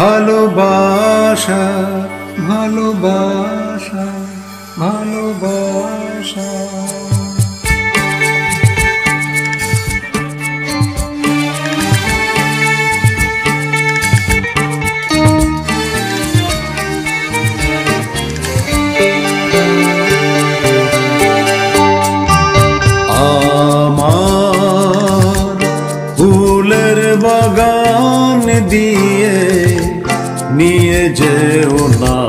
ভালোবাসা ভালোবাসা ভালোবাসা। আমার ফুলের বাগান দিয়ে নিয়ে যেও না,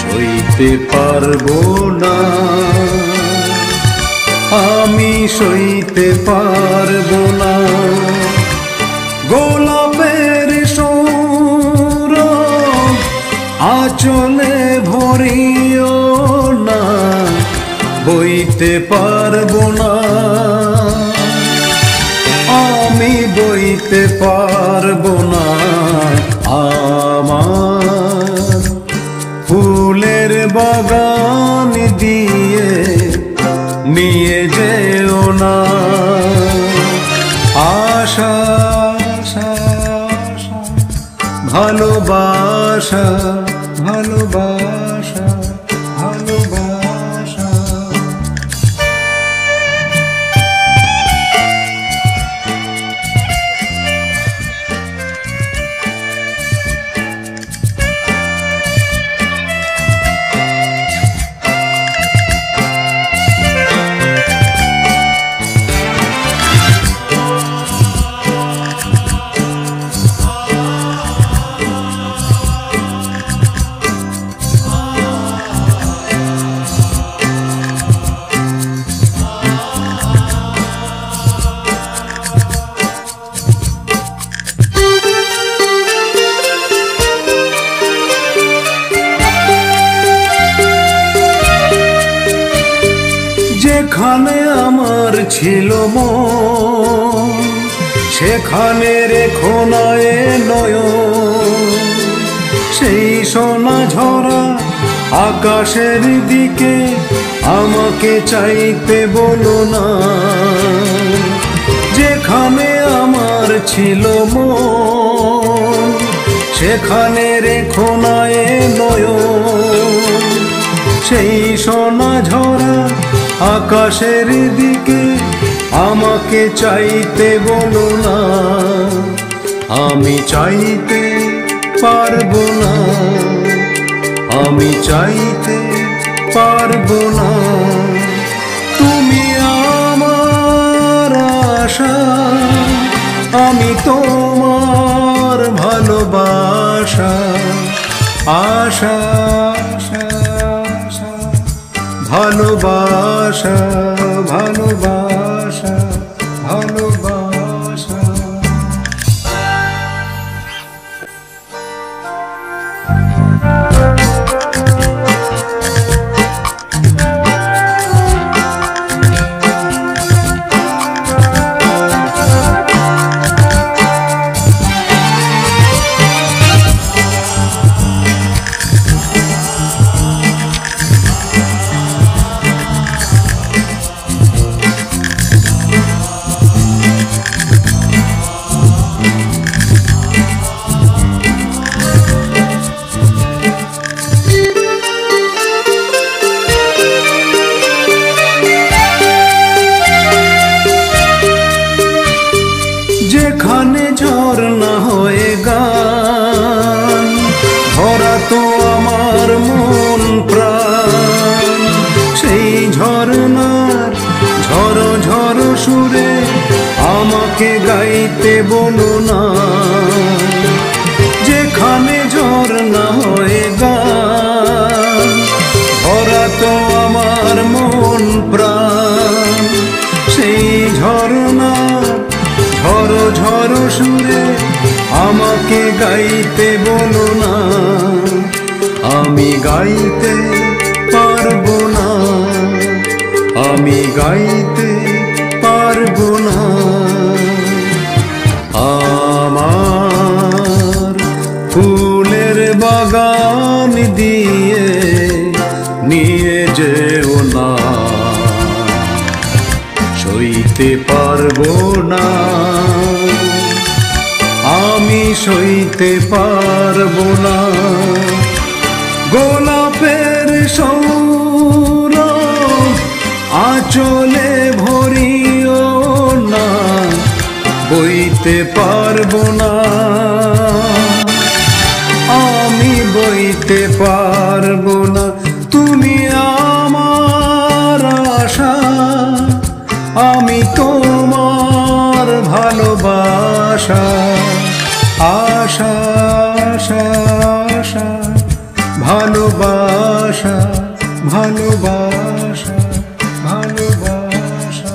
সইতে পারবো না, আমি সইতে পারবো না। গোলাপের সৌরভ আঁচলে ভরিও না, বইতে পারবো না, আমি বইতে পারবো না। আমার ফুলের বাগান দিয়ে নিয়ে যেও না। আশা আশা আশা ভালোবাসা ভালোবাসা ভালোবাসা। যেখানে আমার ছিল মন, সেখানে রেখো না এ নয়ন। সেই সোনা ঝরা আকাশের দিকে আমাকে চাইতে বলো না। যেখানে আমার ছিল মন, সেখানে রেখো না এ নয়ন। সেই সোনা ঝরা আকাশের দিকে আমাকে চাইতে বলো না। আমি চাইতে পারবো না, আমি চাইতে পারবো না। তুমি আমার আশা, আমি তোমার ভালোবাসা। আশা আশা আশা ভালোবাসা ভালোবাসা ভালোবাসা। যেখানে ঝর্ণা হয়ে গান ভরা তো আমার মন প্রাণ। সেই ঝর্ণার ঝরো ঝরো সুরে আমাকে গাইতে বলো না। যেখানে ঝর্ণা হয়ে গান ভরা তো আমার মন প্রাণ। সেই ঝর্ণার ঝরো ঝরো সুরে আমাকে গাইতে বলো না। আমি গাইতে পারবো না, আমি গাইতে পারবো না। আমার ফুলের বাগান দিয়ে নিয়ে যেও না, সইতে পারবো না, আমি সইতে পারবো না। গোলাপের সৌরভ আঁচলে ভরিও না, বইতে পারবো না। আমি বইতে পারবো না, তুমি আমার আশা, আমি তোমার ভালোবাসা। আশা আশা আশা ভালোবাসা, ভালোবাসা ভালোবাসা।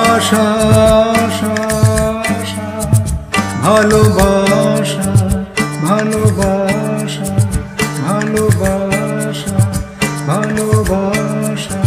আশা আশা আশা ভালোবাসা, ভালোবাসা ভালোবাসা ভালোবাসা।